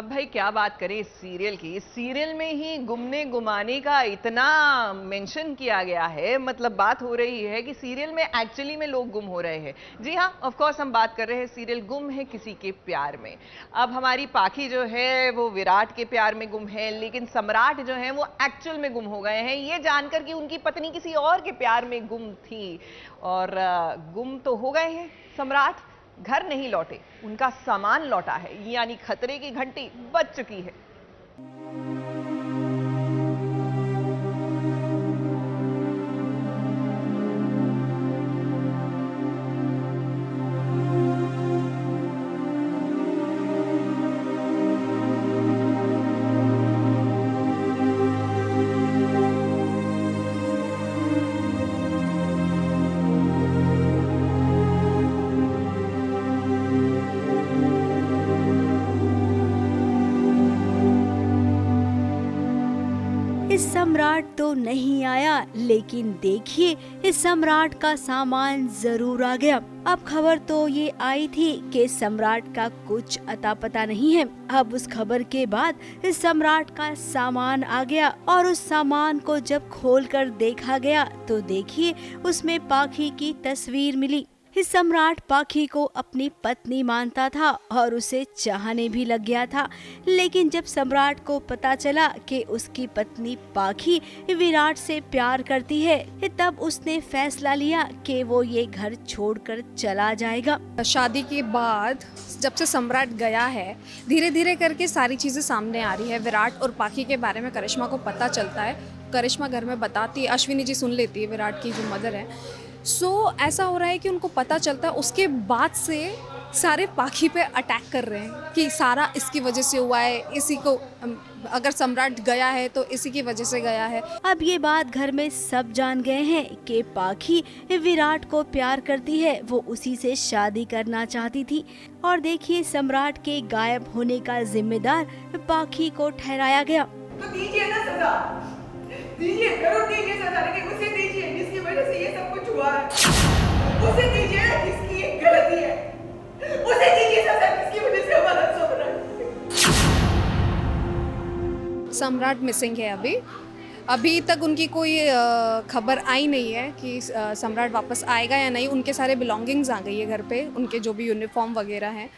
अब भाई क्या बात करें इस सीरियल की। इस सीरियल में ही गुमने गुमाने का इतना मेंशन किया गया है, मतलब बात हो रही है कि सीरियल में एक्चुअली में लोग गुम हो रहे हैं। जी हाँ, ऑफ कोर्स हम बात कर रहे हैं सीरियल गुम है किसी के प्यार में। अब हमारी पाखी जो है वो विराट के प्यार में गुम है, लेकिन सम्राट जो है वो एक्चुअल में गुम हो गए हैं, ये जानकर कि उनकी पत्नी किसी और के प्यार में गुम थी। और गुम तो हो गए हैं सम्राट, घर नहीं लौटे, उनका सामान लौटा है, यानी खतरे की घंटी बज चुकी है। इस सम्राट तो नहीं आया, लेकिन देखिए इस सम्राट का सामान जरूर आ गया। अब खबर तो ये आई थी कि सम्राट का कुछ अता पता नहीं है। अब उस खबर के बाद इस सम्राट का सामान आ गया और उस सामान को जब खोलकर देखा गया तो देखिए उसमें पाखी की तस्वीर मिली। इस सम्राट पाखी को अपनी पत्नी मानता था और उसे चाहने भी लग गया था, लेकिन जब सम्राट को पता चला कि उसकी पत्नी पाखी विराट से प्यार करती है, तब उसने फैसला लिया कि वो ये घर छोड़कर चला जाएगा। शादी के बाद जब से सम्राट गया है, धीरे धीरे करके सारी चीज़ें सामने आ रही है। विराट और पाखी के बारे में करिश्मा को पता चलता है, करिश्मा घर में बताती है, अश्विनी जी सुन लेती है, विराट की जो मदर है। ऐसा हो रहा है कि उनको पता चलता है, उसके बाद से सारे पाखी पे अटैक कर रहे हैं कि सारा इसकी वजह से हुआ है, इसी को अगर सम्राट गया है तो इसी की वजह से गया है। अब ये बात घर में सब जान गए हैं कि पाखी विराट को प्यार करती है, वो उसी से शादी करना चाहती थी। और देखिए सम्राट के गायब होने का जिम्मेदार पाखी को ठहराया गया। तो दीजिए ना सजा, दीजिए, जरूर दीजिए सजा, लेकिन उसे दीजिए जिसकी वजह से ये सब कुछ हुआ है। उसे दीजिए जिसकी ये गलती है, उसे दीजिए सजा जिसकी वजह से हमारा सम्राट मिसिंग है अभी तक उनकी कोई खबर आई नहीं है कि सम्राट वापस आएगा या नहीं। उनके सारे बिलोंगिंग्स आ गई है घर पे, उनके जो भी यूनिफॉर्म वगैरह हैं।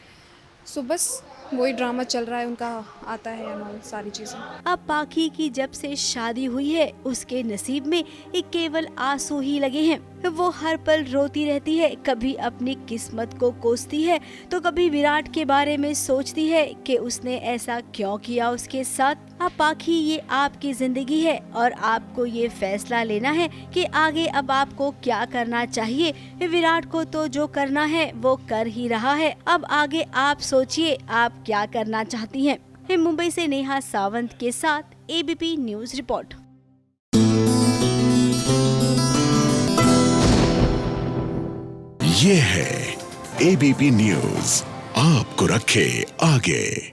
बस वही ड्रामा चल रहा है, उनका आता है या सारी चीजें। अब पाखी की जब से शादी हुई है उसके नसीब में केवल आंसू ही लगे हैं। वो हर पल रोती रहती है, कभी अपनी किस्मत को कोसती है तो कभी विराट के बारे में सोचती है कि उसने ऐसा क्यों किया उसके साथ। अब पाखी ये आपकी जिंदगी है और आपको ये फैसला लेना है कि आगे अब आपको क्या करना चाहिए। विराट को तो जो करना है वो कर ही रहा है, अब आगे आप सोचिए आप क्या करना चाहती हैं। मुंबई से नेहा सावंत के साथ एबीपी न्यूज रिपोर्ट। ये है एबीपी न्यूज, आपको रखे आगे।